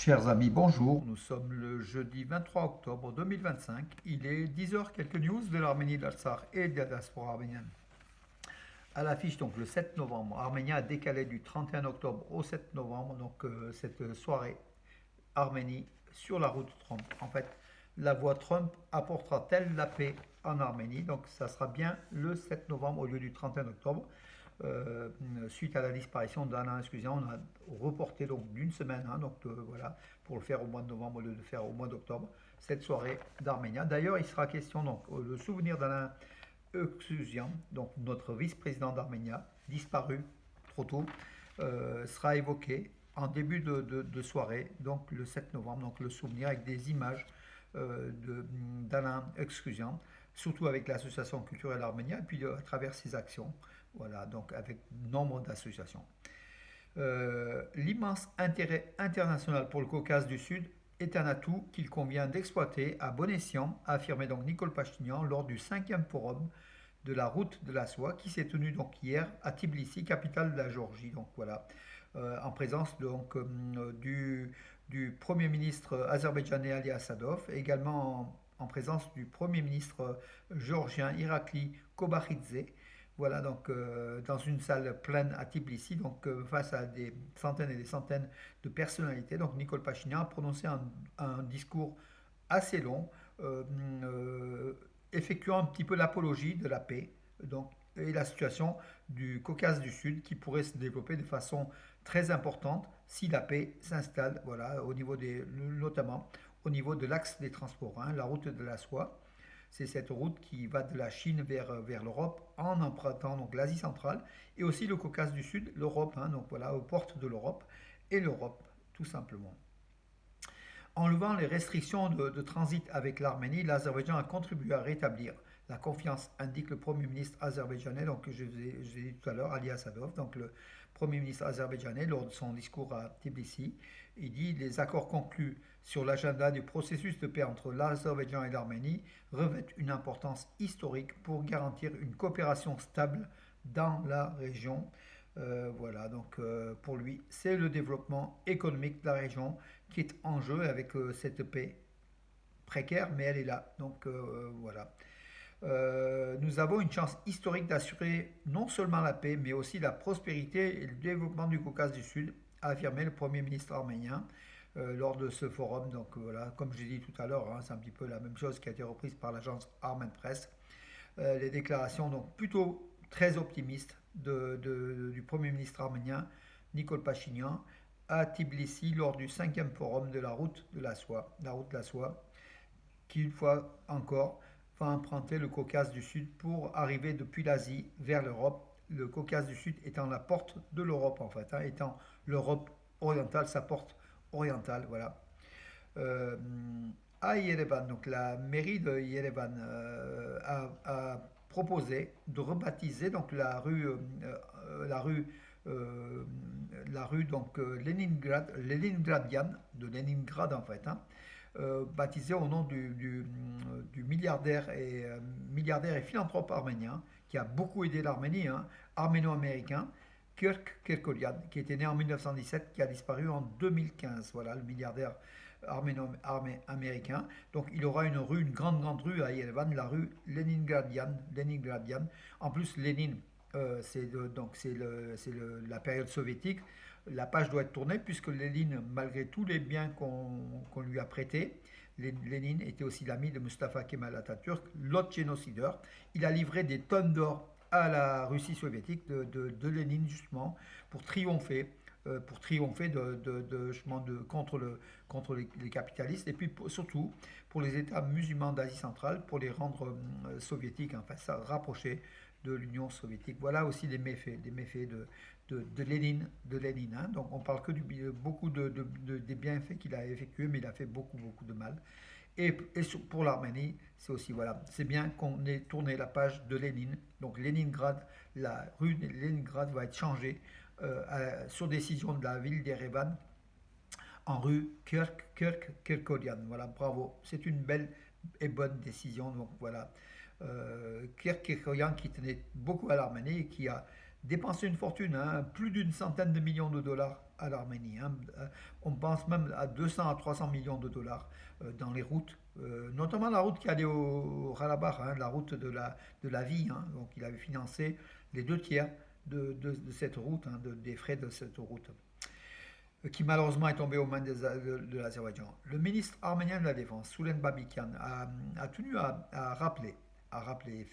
Chers amis, bonjour. Nous sommes le jeudi 23 octobre 2025. Il est 10 heures. Quelques news de l'Arménie, de l'Artsakh et de la diaspora arménienne. À l'affiche, donc le 7 novembre, Arménie a décalé du 31 octobre au 7 novembre, donc cette soirée Arménie sur la route Trump. En fait, la voie Trump apportera-t-elle la paix en Arménie? Donc ça sera bien le 7 novembre au lieu du 31 octobre. Euh, Suite à la disparition d'Alain Escusian, on a reporté donc d'une semaine, hein, donc voilà, pour le faire au mois de novembre au lieu de le faire au mois d'octobre, cette soirée d'Arménia. D'ailleurs, il sera question donc le souvenir d'Alain Escusian, donc notre vice-président d'Arménia, disparu trop tôt, sera évoqué en début de soirée, donc le 7 novembre, donc le souvenir avec des images d'Alain Escusian, surtout avec l'association culturelle arménienne, et puis à travers ses actions. Voilà, donc avec nombre d'associations. L'immense intérêt international pour le Caucase du Sud est un atout qu'il convient d'exploiter à bon escient, a affirmé donc Nicole Pachinian lors du 5e forum de la route de la soie qui s'est tenu donc hier à Tbilissi, capitale de la Géorgie. Donc voilà, en présence donc du Premier ministre azerbaïdjanais Ali Assadov, et également en présence du Premier ministre géorgien Irakli Kobakhidze. Voilà, donc dans une salle pleine à Tbilissi, donc face à des centaines et des centaines de personnalités. Donc Nicole Pachinian a prononcé un discours assez long, effectuant un petit peu l'apologie de la paix, donc, et la situation du Caucase du Sud qui pourrait se développer de façon très importante si la paix s'installe, voilà, au niveau notamment au niveau de l'axe des transports, hein, la route de la soie. C'est cette route qui va de la Chine vers l'Europe en empruntant donc l'Asie centrale et aussi le Caucase du Sud, l'Europe, hein, donc voilà, aux portes de l'Europe et l'Europe, tout simplement. En levant les restrictions de transit avec l'Arménie, l'Azerbaïdjan a contribué à rétablir la confiance, indique le Premier ministre azerbaïdjanais, donc je vous ai dit tout à l'heure, Ali Assadov, donc le Premier ministre azerbaïdjanais, lors de son discours à Tbilissi. Il dit les accords conclus sur l'agenda du processus de paix entre l'Azerbaïdjan et l'Arménie revêtent une importance historique pour garantir une coopération stable dans la région. Voilà, donc pour lui, c'est le développement économique de la région qui est en jeu avec cette paix précaire, mais elle est là. Donc voilà. Nous avons une chance historique d'assurer non seulement la paix, mais aussi la prospérité et le développement du Caucase du Sud, a affirmé le Premier ministre arménien lors de ce forum. Donc voilà, comme j'ai dit tout à l'heure, hein, c'est un petit peu la même chose qui a été reprise par l'agence Armen Press. Les déclarations donc plutôt très optimistes du Premier ministre arménien Nicole Pachinian à Tbilissi lors du 5e forum de la route de la soie, qui une fois encore va emprunter le Caucase du Sud pour arriver depuis l'Asie vers l'Europe. Le Caucase du Sud étant la porte de l'Europe en fait, hein, étant l'Europe orientale, sa porte orientale, voilà. Euh, à Yerevan, donc la mairie de Yerevan a proposé de rebaptiser donc la rue euh, donc Leningradian de Leningrad en fait, hein, baptisée au nom du milliardaire et philanthrope arménien qui a beaucoup aidé l'Arménie, hein, arméno-américain, Kirk Kerkorian, qui était né en 1917, qui a disparu en 2015. Voilà, le milliardaire américain. Donc il aura une rue, une grande rue à Yerevan, la rue Leningradian. En plus, Lénine, c'est la période soviétique. La page doit être tournée puisque Lénine, malgré tous les biens qu'on lui a prêtés, Lénine était aussi l'ami de Mustafa Kemal Atatürk, l'autre génocideur. Il a livré des tonnes d'or à la Russie soviétique de Lénine justement pour triompher contre les capitalistes et puis surtout pour les États musulmans d'Asie centrale pour les rendre soviétiques, enfin ça rapprocher de l'Union soviétique. Voilà aussi des méfaits de Lénine, hein. Donc on parle que beaucoup des bienfaits qu'il a effectués, mais il a fait beaucoup de mal. Et pour l'Arménie, c'est aussi, voilà, c'est bien qu'on ait tourné la page de Lénine. Donc Leningrad, la rue de Leningrad va être changée sur décision de la ville d'Erevan en rue Kerkorian. Voilà, bravo. C'est une belle et bonne décision. Donc voilà, Kerkorian qui tenait beaucoup à l'Arménie et qui a dépensé une fortune, hein, plus d'une centaine de millions de dollars à l'Arménie, hein. On pense même à 200 à 300 millions de dollars dans les routes, notamment la route qui allait au Karabakh, hein, la route de la vie, hein. Donc il avait financé les deux tiers de cette route, hein, des frais de cette route, qui malheureusement est tombée aux mains de l'Azerbaïdjan. Le ministre arménien de la Défense, Soulen Babikian, a tenu à rappeler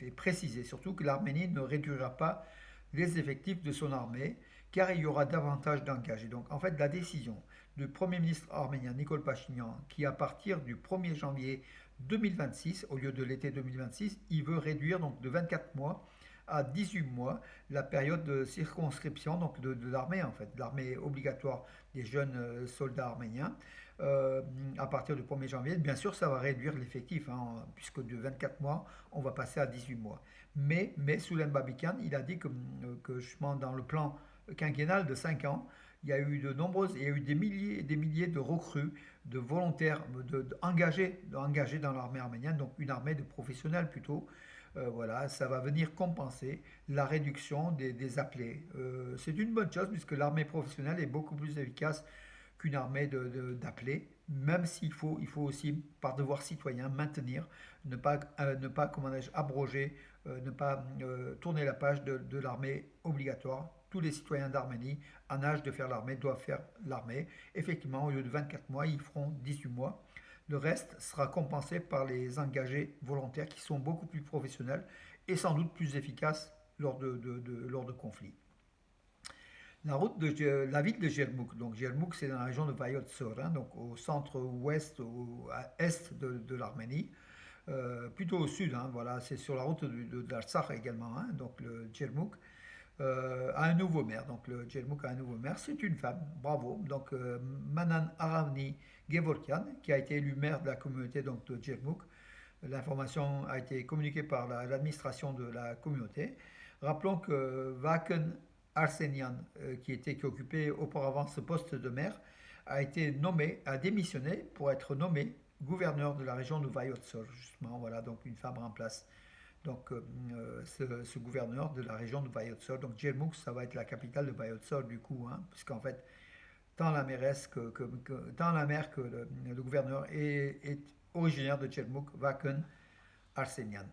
et préciser surtout que l'Arménie ne réduira pas les effectifs de son armée, car il y aura davantage d'engagés. Donc en fait, la décision du Premier ministre arménien Nikol Pachinian, qui à partir du 1er janvier 2026, au lieu de l'été 2026, il veut réduire donc de 24 mois à 18 mois la période de circonscription donc de l'armée, en fait, l'armée obligatoire des jeunes soldats arméniens. À partir du 1er janvier, bien sûr, ça va réduire l'effectif, hein, puisque de 24 mois, on va passer à 18 mois. Mais Soulen Babikan, il a dit que justement dans le plan quinquennal de 5 ans, il y a eu des milliers de recrues, de volontaires, engagés dans l'armée arménienne, donc une armée de professionnels plutôt. Voilà, ça va venir compenser la réduction des appelés. C'est une bonne chose puisque l'armée professionnelle est beaucoup plus efficace qu'une armée d'appelés, même il faut aussi, par devoir citoyen, maintenir, ne pas comment abroger, ne pas tourner la page de l'armée obligatoire. Tous les citoyens d'Arménie en âge de faire l'armée doivent faire l'armée. Effectivement, au lieu de 24 mois, ils feront 18 mois. Le reste sera compensé par les engagés volontaires qui sont beaucoup plus professionnels et sans doute plus efficaces lors de conflits. La ville de Jermouk, donc Jermouk c'est dans la région de Vayotsor, hein, donc au centre-ouest, à est de l'Arménie, plutôt au sud, hein, voilà, c'est sur la route d'Artsakh également, hein, donc le Jermouk a un nouveau maire. Donc le Jermouk a un nouveau maire, c'est une femme, bravo. Donc Manan Aravni Gevorkian, qui a été élu maire de la communauté donc, de Jermouk. L'information a été communiquée par l'administration de la communauté. Rappelons que Vaken Arsenian, qui occupait auparavant ce poste de maire, a démissionné pour être nommé gouverneur de la région de Vayotsol, justement. Voilà, donc une femme remplace donc ce gouverneur de la région de Vayotsol. Donc Jermouk, ça va être la capitale de Vayotsol du coup, hein, puisqu'en fait, tant la mairesse tant la maire que le gouverneur est originaire de Jermouk, Vaken Arsenian.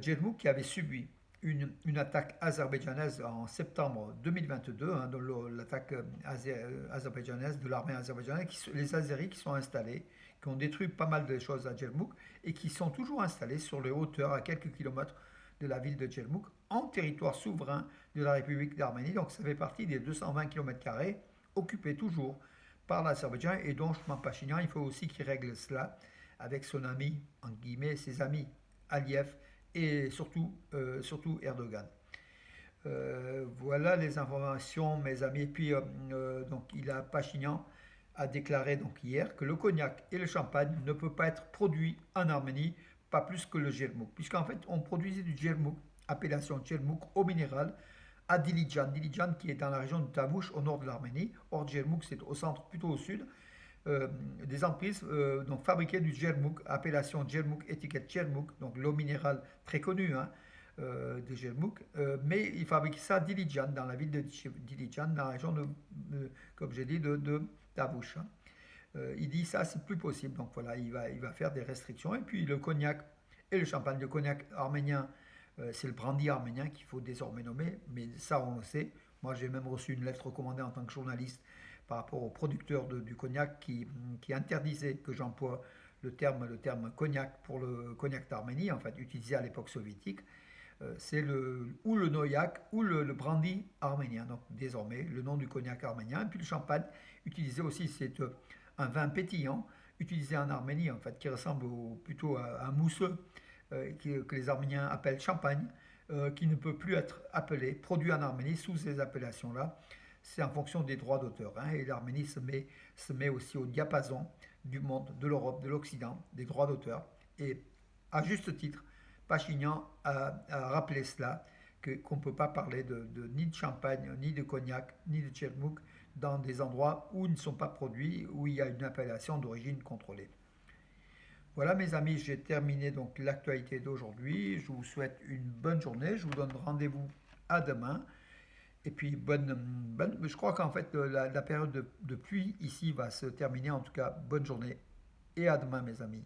Jermouk qui avait subi une attaque azerbaïdjanaise en septembre 2022, hein, l'attaque azerbaïdjanaise de l'armée azerbaïdjanaise, les Azéris qui sont installés, qui ont détruit pas mal de choses à Jermouk et qui sont toujours installés sur les hauteurs à quelques kilomètres de la ville de Jermouk, en territoire souverain de la République d'Arménie. Donc ça fait partie des 220 km² occupés toujours par l'Azerbaïdjan et dont Pachinian, il faut aussi qu'il règle cela avec son ami, en guillemets, ses amis Aliyev et surtout Erdogan. Voilà les informations, mes amis. Et puis, donc, Pachinian a déclaré donc hier que le cognac et le champagne ne peuvent pas être produits en Arménie, pas plus que le Jermouk, puisqu'en fait, on produisait du Jermouk, appellation Jermouk au minéral, à Dilijan. Dilijan qui est dans la région de Tamouche, au nord de l'Arménie. Or, Jermouk, c'est au centre, plutôt au sud. Des entreprises donc fabriquaient du Jermouk, appellation Jermouk, étiquette Jermouk, donc l'eau minérale très connue, hein, de Jermouk, mais ils fabriquaient ça à Dilijan, dans la ville de Dilijan, dans la région comme j'ai dit, de Tavouche, hein. Il dit ça, c'est plus possible, donc voilà, il va faire des restrictions. Et puis le cognac et le champagne, le cognac arménien, c'est le brandy arménien qu'il faut désormais nommer, mais ça on le sait. Moi j'ai même reçu une lettre recommandée en tant que journaliste par rapport aux producteurs du cognac qui interdisait que j'emploie le terme cognac pour le cognac d'Arménie, en fait utilisé à l'époque soviétique. C'est ou le noyak ou le brandy arménien, donc désormais le nom du cognac arménien. Et puis le champagne, utilisé aussi, c'est un vin pétillant utilisé en Arménie, en fait, qui ressemble plutôt à un mousseux que les Arméniens appellent champagne, qui ne peut plus être produit en Arménie sous ces appellations-là. C'est en fonction des droits d'auteur, hein, et l'Arménie se met aussi au diapason du monde, de l'Europe, de l'Occident, des droits d'auteur. Et à juste titre, Pachinian a rappelé cela, qu'on ne peut pas parler ni de champagne, ni de cognac, ni de Tchermouk dans des endroits où ils ne sont pas produits, où il y a une appellation d'origine contrôlée. Voilà mes amis, j'ai terminé donc l'actualité d'aujourd'hui. Je vous souhaite une bonne journée. Je vous donne rendez-vous à demain. Et puis, je crois qu'en fait, la période de pluie ici va se terminer. En tout cas, bonne journée et à demain, mes amis.